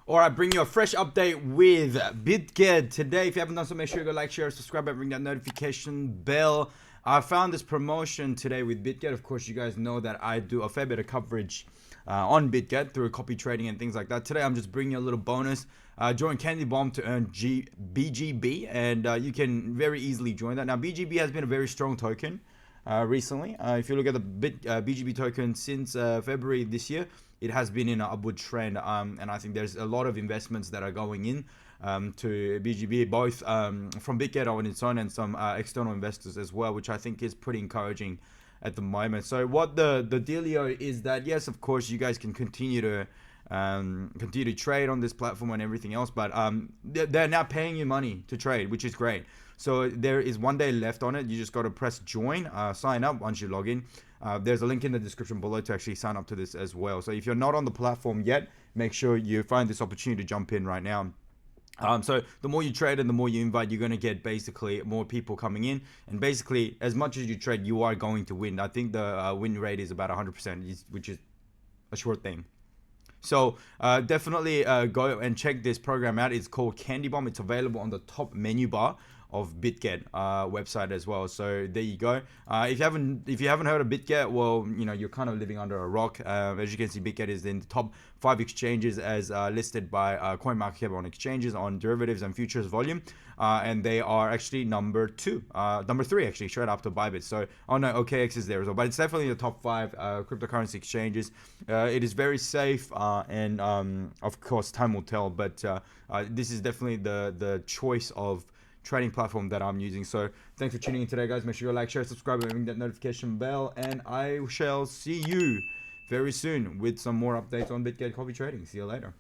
All right, bring you a fresh update with Bitget today. If you haven't done so, make sure you go like, share, subscribe, and ring that notification bell. I found this promotion today with Bitget. Of course, you guys know that I do a fair bit of coverage on Bitget through copy trading and things like that. Today, I'm just bringing you a little bonus. Join CandyBomb to earn BGB, and you can very easily join that. Now, BGB has been a very strong token recently. If you look at the BGB token since February this year, it has been in an upward trend, and I think there's a lot of investments that are going in to BGB, both from Bitget on its own and some external investors as well, which I think is pretty encouraging at the moment. So what the dealio is that, yes, of course, you guys can continue to trade on this platform and everything else, but they're now paying you money to trade, which is great. So there is 1 day left on it. You just got to press join, sign up once you log in. There's a link in the description below to actually sign up to this as well. So if you're not on the platform yet, make sure you find this opportunity to jump in right now. So the more you trade and the more you invite, you're going to get basically more people coming in, and basically as much as you trade, you are going to win. I think the win rate is about 100%, which is a short thing. So definitely go and check this program out. It's called CandyBomb. It's available on the top menu bar of Bitget website as well. So there you go. If you haven't heard of Bitget, well, you know, you're kind of living under a rock. As you can see, Bitget is in the top 5 exchanges as listed by CoinMarketCap on exchanges on derivatives and futures volume, and they are actually number 3 actually, straight after Bybit. So oh no, OKX is there as well, but it's definitely the top 5 cryptocurrency exchanges. It is very safe, and of course time will tell, but this is definitely the choice of trading platform that I'm using. So thanks for tuning in today, guys. Make sure you like, share, subscribe, and ring that notification bell, and I shall see you very soon with some more updates on Bitget copy trading. See you later.